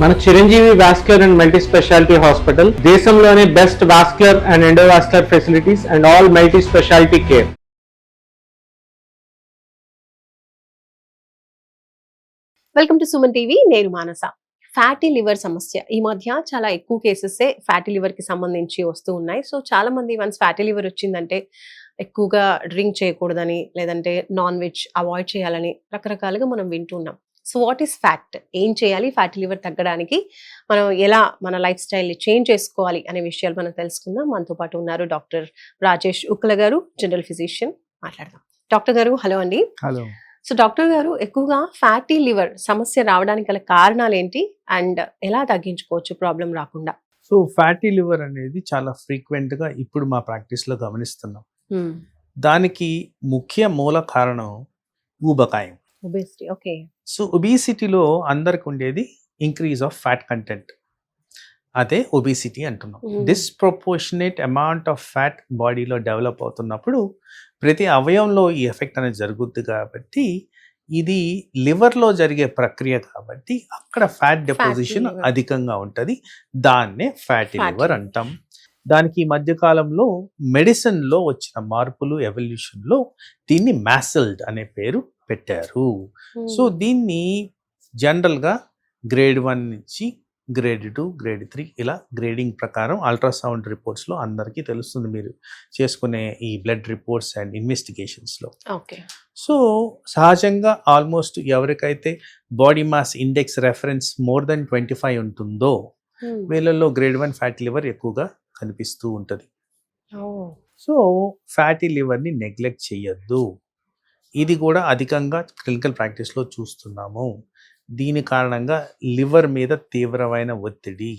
మన Chiranjeevi vascular and multi speciality hospital దేశంలోనే best vascular and endovascular facilities and all multi speciality care. Welcome to Suman TV. నేను Manasa. Fatty liver సమస్య ఈ మధ్య చాలా ఎక్కువ కేసెస్ ఫ్యాటీ లివర్ కి సంబంధించి వస్తూ ఉన్నాయి. సో చాలా మంది వన్స్ ఫ్యాటీ లివర్ వచ్చిందంటే ఎక్కువగా డ్రింక్ చేయకూడదని, లేదంటే నాన్ వెజ్ అవాయిడ్ చేయాలని రకరకాలుగా మనం వింటున్నాం. So what is fat? ఏం చేయాలి ఫ్యాటీ లివర్ తగ్గడానికి? మనం ఎలా మన లైఫ్ స్టైల్ని చేంజ్ చేసుకోవాలి అనే విషయాలు మనం తెలుసుకుందాం. మనతో పాటు ఉన్నారు డాక్టర్ రాజేష్ ఉక్కల గారు, జనరల్ ఫిజిషియన్. మాట్లాడదాం. డాక్టర్ గారు, హలో అండి. హలో. సో డాక్టర్ గారు, ఎక్కువగా ఫ్యాటీ లివర్ సమస్య రావడానికి గల కారణాలు ఏంటి అండ్ ఎలా తగ్గించుకోవచ్చు ప్రాబ్లం రాకుండా? సో ఫ్యాటీ లివర్ అనేది చాలా ఫ్రీక్వెంట్ గా ఇప్పుడు మా ప్రాక్టీస్ లో గమనిస్తున్నాం. దానికి ముఖ్య మూల కారణం ఊబకాయం. ఒబేసిటీ. ఓకే. సో ఒబేసిటీలో అందరికి ఉండేది ఇంక్రీజ్ ఆఫ్ ఫ్యాట్ కంటెంట్, అదే ఒబేసిటీ అంటున్నాం. డిస్ప్రపోర్షనేట్ అమౌంట్ ఆఫ్ ఫ్యాట్ బాడీలో డెవలప్ అవుతున్నప్పుడు ప్రతి అవయవంలో ఈ ఎఫెక్ట్ అనేది జరుగుద్ది. కాబట్టి ఇది లివర్లో జరిగే ప్రక్రియ కాబట్టి అక్కడ ఫ్యాట్ డిపాజిషన్ అధికంగా ఉంటుంది. దాన్నే ఫ్యాటీ లివర్ అంటాం. దానికి ఈ మధ్య కాలంలో మెడిసిన్లో వచ్చిన మార్పులు, ఎవల్యూషన్లో దీన్ని మ్యాసిల్డ్ అనే పేరు పెట్టారు. సో దీన్ని జనరల్గా గ్రేడ్ 1 నుంచి గ్రేడ్ 2, గ్రేడ్ 3 ఇలా గ్రేడింగ్ ప్రకారం అల్ట్రాసౌండ్ రిపోర్ట్స్లో అందరికీ తెలుస్తుంది, మీరు చేసుకునే ఈ బ్లడ్ రిపోర్ట్స్ అండ్ ఇన్వెస్టిగేషన్స్లో. ఓకే. సో సహజంగా ఆల్మోస్ట్ ఎవరికైతే body mass index reference more than 25 ఉంటుందో వీళ్ళల్లో గ్రేడ్ 1 ఫ్యాటీ లివర్ ఎక్కువగా కనిపిస్తూ ఉంటుంది. సో ఫ్యాటీ లివర్ని నెగ్లెక్ట్ చేయొద్దు. ఇది కూడా అధికంగా క్లినికల్ ప్రాక్టీస్లో చూస్తున్నాము. దీని కారణంగా లివర్ మీద తీవ్రమైన ఒత్తిడి.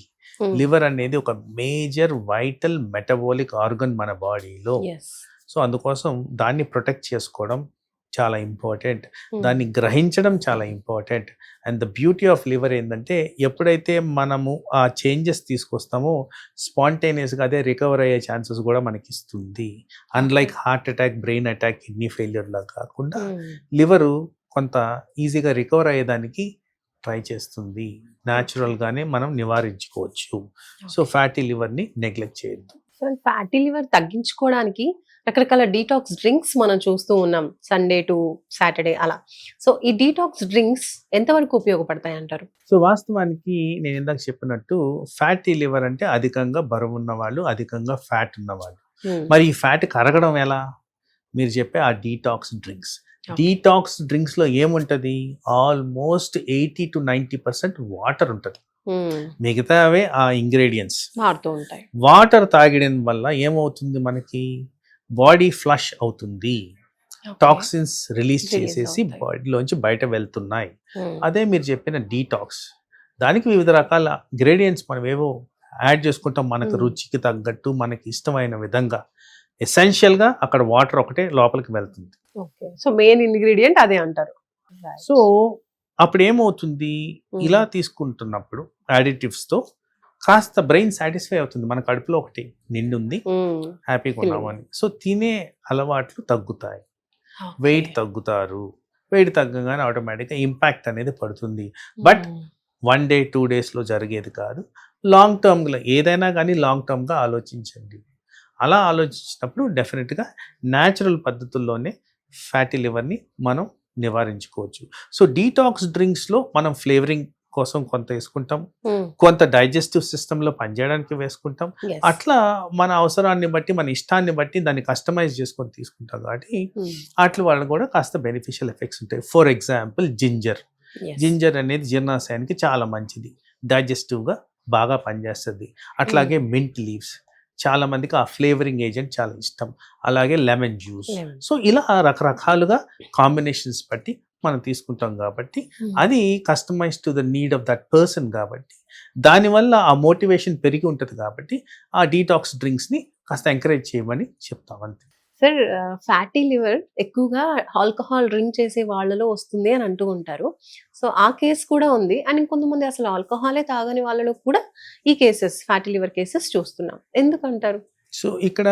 లివర్ అనేది ఒక మేజర్ వైటల్ మెటబాలిక్ ఆర్గన్ మన బాడీలో. సో అందుకోసం దాన్ని ప్రొటెక్ట్ చేసుకోవడం చాలా ఇంపార్టెంట్, దాన్ని గ్రహించడం చాలా important. And the beauty of liver ఏంటంటే ఎప్పుడైతే మనము ఆ చేంజెస్ తీసుకొస్తామో స్పాంటేనియస్గా అదే రికవర్ అయ్యే ఛాన్సెస్ కూడా మనకి ఇస్తుంది. Unlike heart attack, brain attack, kidney failure లాగా కాకుండా లివరు కొంత ఈజీగా రికవర్ అయ్యేదానికి ట్రై చేస్తుంది. న్యాచురల్గానే మనం నివారించుకోవచ్చు. సో ఫ్యాటీ లివర్ని నెగ్లెక్ట్ చేయొద్దు. సో ఫ్యాటీ లివర్ తగ్గించుకోవడానికి రకరకాల డీటాక్స్ డ్రింక్స్ మనం చూస్తూ ఉన్నాం, సండే టు సాటర్డే అలా. సో ఈ డీటాక్స్ డ్రింక్స్ ఎంతవరకు ఉపయోగపడతాయి అంటారు? సో వాస్తవానికి నేను ఇందాక చెప్పినట్టు ఫ్యాటీ లివర్ అంటే అధికంగా బరువు ఉన్నవాళ్ళు, అధికంగా ఫ్యాట్ ఉన్నవాళ్ళు. మరి ఈ ఫ్యాట్ కరగడం ఎలా? మీరు చెప్పే ఆ డీటాక్స్ డ్రింక్స్. డీటాక్స్ డ్రింక్స్ లో ఏముంటది? ఆల్మోస్ట్ 80 to 90% వాటర్ ఉంటుంది. మిగతావే ఆ ఇంగ్రీడియంట్స్ మారుతూ ఉంటాయి. వాటర్ తాగడం వల్ల ఏమవుతుంది? మనకి బాడీ ఫ్లష్ అవుతుంది, టాక్సిన్స్ రిలీజ్ చేసేసి బాడీలోంచి బయట వెళ్తున్నాయి. అదే మీరు చెప్పిన డీటాక్స్, దానికి వివిధ రకాల ఇంగ్రీడియంట్స్ మనం ఏవో యాడ్ చేసుకుంటాం మనకు రుచికి తగ్గట్టు, మనకి ఇష్టమైన విధంగా. ఎసెన్షియల్ గా అక్కడ వాటర్ ఒకటే లోపలికి వెళ్తుంది. సో మెయిన్ ఇంగ్రీడియంట్ అదే అంటారు. సో అప్పుడు ఏమవుతుంది? ఇలా తీసుకుంటున్నప్పుడు అడిటివ్స్ తో కాస్త బ్రెయిన్ సాటిస్ఫై అవుతుంది, మన కడుపులో ఒకటి నిండుంది, హ్యాపీగా ఉన్నామని. సో తినే అలవాట్లు తగ్గుతాయి, వెయిట్ తగ్గుతారు. వెయిట్ తగ్గగానే ఆటోమేటిక్గా ఇంపాక్ట్ అనేది పడుతుంది. బట్ 1 day 2 daysలో జరిగేది కాదు. లాంగ్ టర్మ్లో ఏదైనా కానీ లాంగ్ టర్మ్గా ఆలోచించండి. అలా ఆలోచించినప్పుడు డెఫినెట్గా న్యాచురల్ పద్ధతుల్లోనే ఫ్యాటీ లివర్ని మనం నివారించుకోవచ్చు. సో డీటాక్స్ డ్రింక్స్లో మనం ఫ్లేవరింగ్ కోసం కొంత వేసుకుంటాం, కొంత డైజెస్టివ్ సిస్టంలో పనిచేయడానికి వేసుకుంటాం. అట్లా మన అవసరాన్ని బట్టి, మన ఇష్టాన్ని బట్టి దాన్ని కస్టమైజ్ చేసుకొని తీసుకుంటాం. కాబట్టి అట్లా వాళ్ళు కూడా కాస్త బెనిఫిషియల్ ఎఫెక్ట్స్ ఉంటాయి. For example ginger. జింజర్ అనేది జీర్ణాశయానికి చాలా మంచిది, డైజెస్టివ్గా బాగా పనిచేస్తుంది. అట్లాగే మింట్ లీవ్స్, చాలా మందికి ఆ ఫ్లేవరింగ్ ఏజెంట్ చాలా ఇష్టం. అలాగే లెమన్ జ్యూస్. సో ఇలా రకరకాలుగా కాంబినేషన్స్ బట్టి మనం తీసుకుంటాం కాబట్టి అది customise to the need of that person. కాబట్టి దానివల్ల ఆ మోటివేషన్ పెరిగి ఉంటుంది. కాబట్టి ఆ డీటాక్స్ డ్రింక్స్ని కాస్త ఎంకరేజ్ చేయమని చెప్తాం అంతే. సార్, ఫ్యాటీ లివర్ ఎక్కువగా ఆల్కహాల్ డ్రింక్ చేసే వాళ్ళలో వస్తుంది అని అంటూ ఉంటారు. సో ఆ కేసు కూడా ఉంది. అండ్ కొంతమంది అసలు ఆల్కహాలే తాగని వాళ్ళలో కూడా ఈ కేసెస్, ఫ్యాటీ లివర్ కేసెస్ చూస్తున్నాం. ఎందుకంటారు? సో ఇక్కడ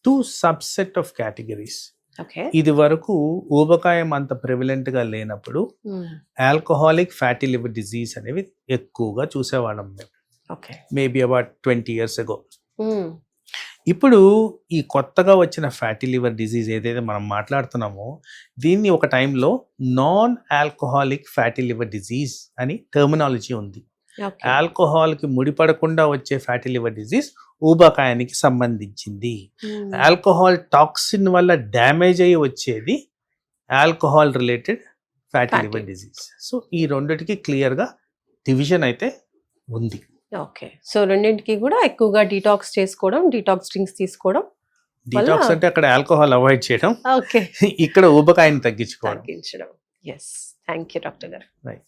2 subset of categories. ఓకే. ఇది వరకు ఊబకాయం అంత ప్రివిలెంట్ గా లేనప్పుడు ఆల్కహాలిక్ ఫ్యాటీ లివర్ డిజీజ్ అనేవి ఎక్కువగా చూసేవాళ్ళం మేము, okay. Maybe about 20 years ago. ఇప్పుడు ఈ కొత్తగా వచ్చిన ఫ్యాటీ లివర్ డిజీజ్ ఏదైతే మనం మాట్లాడుతున్నామో దీన్ని ఒక టైంలో non alcoholic fatty liver disease అని టర్మినాలజీ ఉంది. ఆల్కహాల్కి ముడిపడకుండా వచ్చే ఫ్యాటీ లివర్ డిజీజ్ ఊబకాయానికి సంబంధించింది. ఆల్కహాల్ టాక్సిన్ వల్ల డ్యామేజ్ అయ్యి వచ్చేది alcohol related fatty liver disease. So ఈ రెండిటికి క్లియర్గా డివిజన్ అయితే ఉంది. ఓకే. సో రెండింటికి కూడా ఎక్కువగా డీటాక్స్ చేసుకోవడం, డీటాక్స్ డ్రింక్స్ తీసుకోవడం. డీటాక్స్ అంటే అక్కడ ఆల్కహాల్ అవాయిడ్ చేయడం, ఓకే. ఇక్కడ ఊబకాయాన్ని తగ్గించుకోవడం. తగ్గించడం. ఎస్, థ్యాంక్ యూ డాక్టర్ గారు. రైట్.